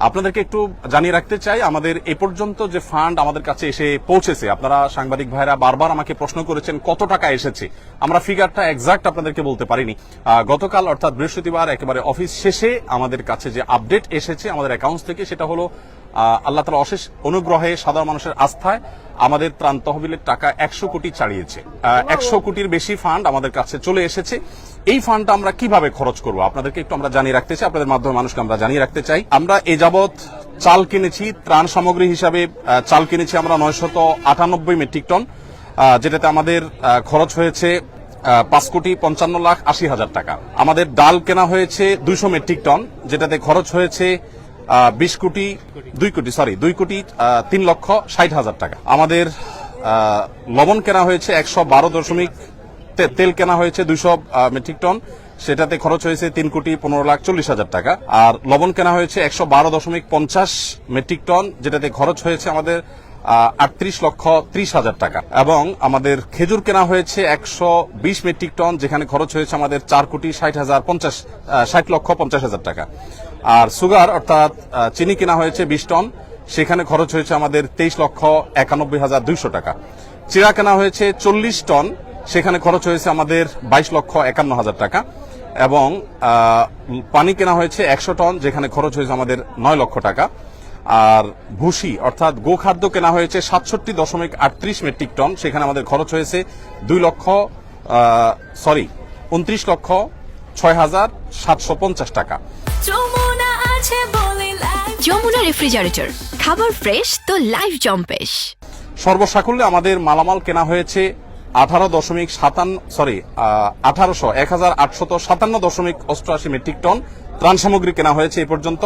আপনাদেরকে একটু জানিয়ে রাখতে চাই, আমাদের এ পর্যন্ত যে ফান্ড আমাদের কাছে এসে পৌঁছেছে, আপনারা সাংবাদিক ভাইরা বারবার আমাকে প্রশ্ন করেছেন কত টাকা এসেছে। আমরা ফিগারটা এক্সাক্ট আপনাদেরকে বলতে পারিনি। গতকাল অর্থাৎ বৃহস্পতিবার একেবারে অফিস শেষে আমাদের কাছে যে আপডেট এসেছে আমাদের অ্যাকাউন্টস থেকে, সেটা হলো আল্লাহ তাআলার অশেষ অনুগ্রহে, সাধারণ মানুষের আস্থায় আমাদের ত্রাণ তহবিলের টাকা 100 কোটি ছাড়িয়েছে। 100 কোটির বেশি ফান্ড আমাদের কাছে চলে এসেছে। এই ফান্ডটা আমরা কিভাবে খরচ করব আপনাদেরকে একটু আমরা জানিয়ে রাখতে চাই, আপনাদের মাধ্যমে মানুষকে আমরা জানিয়ে রাখতে চাই। আমরা এ যাবৎ চাল কিনেছি, ত্রাণ সামগ্রী হিসাবে চাল কিনেছি আমরা 998 মেট্রিক টন, যেটাতে আমাদের খরচ হয়েছে 5,55,80,000 টাকা। আমাদের ডাল কেনা হয়েছে 200 মেট্রিক টন, যেটাতে খরচ হয়েছে 2,03,60,000 টাকা। আমাদের লবণ কেনা হয়েছে 112 তেল কেনা হয়েছে 200 মেট্রিক টন, সেটাতে খরচ হয়েছে 3,15,40,000 টাকা। আর লবণ কেনা হয়েছে 112.50 মেট্রিক টন, যেটাতে খরচ হয়েছে আমাদের 38,30,000 টাকা। এবং আমাদের খেজুর কেনা হয়েছে 120 মেট্রিক টন, যেখানে খরচ হয়েছে আমাদের 4,60,50,000 টাকা। আর সুগার অর্থাৎ চিনি কেনা হয়েছে 20 টন, সেখানে খরচ হয়েছে আমাদের 23,91,200 টাকা। চিড়া কেনা হয়েছে 40 টন, সেখানে খরচ হয়েছে আমাদের 22,51,000 টাকা। এবং পানি কেনা হয়েছে 100 টন, যেখানে খরচ হয়েছে আমাদের 9 লক্ষ টাকা। আর ভুসি অর্থাৎ গোখাদ্য কেনা হয়েছে 67.38 মেট্রিক টন, সেখানে আমাদের খরচ হয়েছে 29,06,750 টাকা। যমুনা রেফ্রিজারেটর, খাবার ফ্রেশ তো লাইফ জম্পেশ। সর্বসাকুল্যে আমাদের মালামাল কেনা হয়েছে 1,857 মেট্রিক টন। ত্রাণ সামগ্রী কেনা হয়েছে এ পর্যন্ত,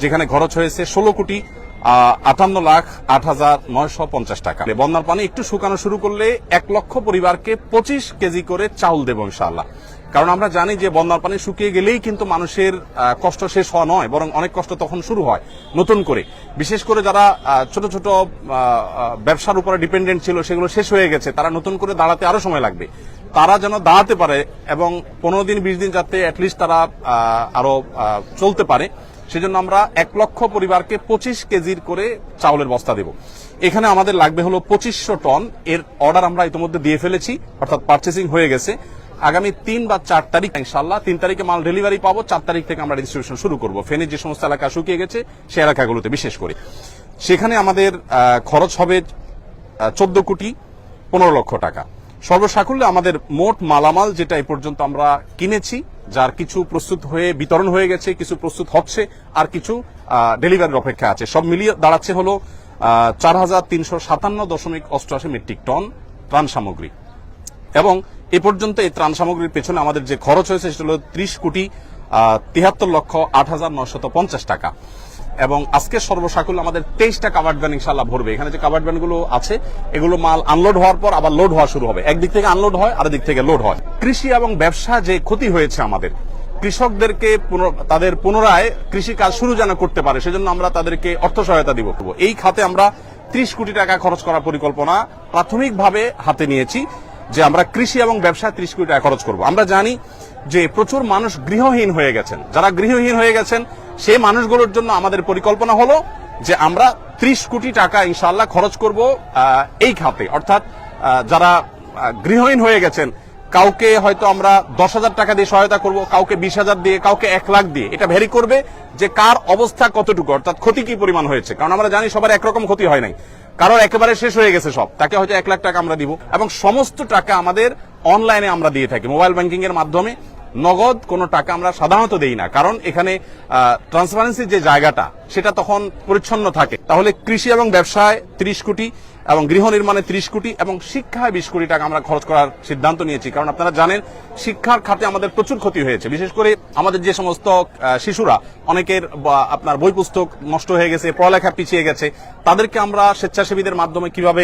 যেখানে খরচ হয়েছে 16,58,08,950 টাকা। বন্যার পানি একটু শুকানো শুরু করলে 1 লক্ষ পরিবারকে 25 কেজি করে চাউল দেব ইনশাআল্লাহ। কারণ আমরা জানি যে বন্যার পানি শুকিয়ে গেলেই কিন্তু মানুষের কষ্ট শেষ হওয়া নয়, বরং অনেক কষ্ট তখন শুরু হয় নতুন করে। বিশেষ করে যারা ছোট ছোট ব্যবসার উপরে ডিপেন্ডেন্ট ছিল, সেগুলো শেষ হয়ে গেছে, তারা নতুন করে দাঁড়াতে আরো সময় লাগবে। তারা যেন দাঁড়াতে পারে এবং 15 দিন 20 দিন যাতে অ্যাটলিস্ট তারা আরো চলতে পারে, সেজন্য আমরা 1 লক্ষ পরিবারকে 25 কেজির করে চাউলের বস্তা দেব। এখানে আমাদের লাগবে হলো 2500 টন। এর অর্ডার আমরা ইতিমধ্যে দিয়ে ফেলেছি, অর্থাৎ পার্চেসিং হয়ে গেছে। আগামী 3 বা 4 তারিখ ইনশাআল্লাহ, 3 তারিখে মাল ডেলিভারি পাবো, 4 তারিখ থেকে আমরা ডিস্ট্রিবিউশন শুরু করব। ফেনীর যে সমস্ত এলাকা শুকিয়ে গেছে সেই এলাকাগুলোতে বিশেষ করে। সেখানে আমাদের খরচ হবে 14,15,00,000 টাকা। সর্বসাকুল্যে আমাদের মোট মালামাল যেটা এই পর্যন্ত আমরা কিনেছি, যার কিছু প্রস্তুত হয়ে বিতরণ হয়ে গেছে, কিছু প্রস্তুত হচ্ছে, আর কিছু ডেলিভারির অপেক্ষা আছে, সব মিলিয়ে দাঁড়াচ্ছে হলো 4,357.88 মেট্রিক টন ত্রাণ সামগ্রী। এবং এ পর্যন্ত এই ত্রাণ সামগ্রীর পেছনে আমাদের যে খরচ হয়েছে সেটা হলো 30,73,08,950 টাকা। এবং আজকে সর্বসাকুল্যে আমাদের 23টা কাভার্ড ভ্যান ইনশাআল্লাহ ভরবে। এখানে যে কাভার্ড ভ্যান গুলো আছে, এগুলো মাল আনলোড হওয়ার পর আবার লোড হওয়া শুরু হবে। একদিক থেকে আনলোড হয়, আর দিক থেকে লোড হয়। কৃষি এবং ব্যবসা যে ক্ষতি হয়েছে আমাদের, কৃষকদেরকে তাদের পুনরায় কৃষি কাজ শুরু যেন করতে পারে, সেজন্য আমরা তাদেরকে অর্থ সহায়তা দিব। এই খাতে আমরা 30 কোটি টাকা খরচ করার পরিকল্পনা প্রাথমিকভাবে হাতে নিয়েছি, যে আমরা কৃষি এবং ব্যবসায় 30 কোটি টাকা খরচ করব। আমরা জানি যে প্রচুর মানুষ গৃহহীন হয়ে গেছেন। যারা গৃহহীন হয়ে গেছেন সেই মানুষগুলোর জন্য আমাদের পরিকল্পনা হলো যে আমরা 30 কোটি টাকা ইনশাআল্লাহ খরচ করব এই খাতে। অর্থাৎ যারা গৃহহীন হয়ে গেছেন, কাউকে হয়তো আমরা 10,000 টাকা দিয়ে সহায়তা করব, কাউকে 20,000 দিয়ে, কাউকে 1 লাখ দিয়ে। এটা ভ্যারি করবে যে কার অবস্থা কতটুকু, অর্থাৎ ক্ষতি কি পরিমাণ হয়েছে। কারণ আমরা জানি সবার একরকম ক্ষতি হয় নাই, কারোর একেবারে শেষ হয়ে গেছে সব, তাকে হয়তো 1 লাখ টাকা আমরা দিব। এবং সমস্ত টাকা আমাদের অনলাইনে আমরা দিয়ে থাকি, মোবাইল ব্যাংকিং এর মাধ্যমে। নগদ কোনো টাকা আমরা সাধারণত দেই না, কারণ এখানে ট্রান্সপারেন্সির যে জায়গাটা সেটা তখন পরিচ্ছন্ন থাকে। তাহলে কৃষি এবং ব্যবসায় 30 কোটি, এবং গৃহ নির্মাণে 30 কোটি, এবং শিক্ষায় 20 কোটি টাকা আমরা খরচ করার সিদ্ধান্ত নিয়েছি। কারণ আপনারা জানেন শিক্ষার খাতে আমাদের প্রচুর ক্ষতি হয়েছে। বিশেষ করে আমাদের যে সমস্ত শিশুরা, অনেকের আপনার বই পুস্তক নষ্ট হয়ে গেছে, পড়ালেখা পিছিয়ে গেছে, তাদেরকে আমরা স্বেচ্ছাসেবীদের মাধ্যমে কিভাবে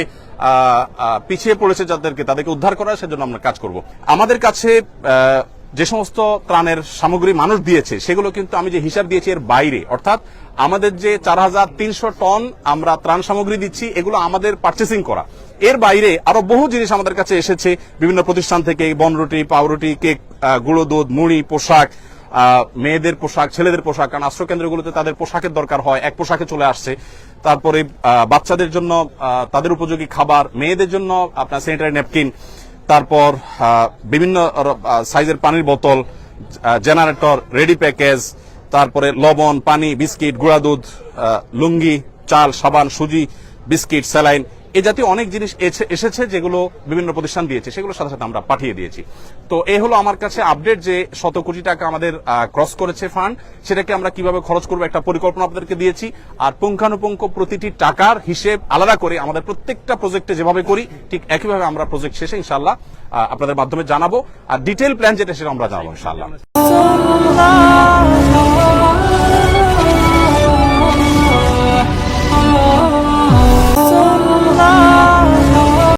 পিছিয়ে পড়েছে তাদেরকে উদ্ধার করার, সেজন্য আমরা কাজ করব। আমাদের কাছে যে সমস্ত ত্রাণের সামগ্রী মানুষ দিয়েছে, সেগুলো কিন্তু আমি যে হিসাব দিয়েছি এর বাইরে। অর্থাৎ আমাদের যে 4,300 টন আমরা ত্রাণ সামগ্রী দিচ্ছি, এগুলো আমাদের পার্চেসিং করা। এর বাইরে আরো বহু জিনিস আমাদের কাছে এসেছে বিভিন্ন প্রতিষ্ঠান থেকে, বনরুটি, পাউরুটি, কেক, গুঁড়ো দুধ, মুড়ি, পোশাক, মেয়েদের পোশাক, ছেলেদের পোশাক, কারণ আশ্রয় কেন্দ্রগুলোতে তাদের পোশাকের দরকার হয়, এক পোশাকে চলে আসছে। তারপরে বাচ্চাদের জন্য তাদের উপযোগী খাবার, মেয়েদের জন্য আপনার স্যানিটারি ন্যাপকিন, তারপর বিভিন্ন সাইজের পানির বোতল, জেনারেটর, রেডি প্যাকেজ, তারপরে লবণ, পানি, বিস্কিট, গুঁড়া দুধ, লুঙ্গি, চাল, সাবান, সুজি, বিস্কিট, স্যালাইন, এই জাতীয় অনেক জিনিস এসেছে যেগুলো বিভিন্ন প্রতিষ্ঠান দিয়েছে, সেগুলোর সাথে সাথে আমরা পাঠিয়ে দিয়েছি। তো এই হলো আমার কাছে আপডেট যে 100 কোটি টাকা আমাদের ক্রস করেছে ফান্ড, সেটাকে আমরা কিভাবে খরচ করবো একটা পরিকল্পনা আপনাদেরকে দিয়েছি। আর পুঙ্খানুপুঙ্খ প্রতিটি টাকার হিসেব আলাদা করে আমাদের প্রত্যেকটা প্রজেক্টে যেভাবে করি ঠিক একইভাবে আমরা প্রজেক্ট শেষে ইনশাআল্লাহ আপনাদের মাধ্যমে জানাবো। আর ডিটেইল প্ল্যান যেটা সেটা আমরা জানাবো ইনশাআল্লাহ।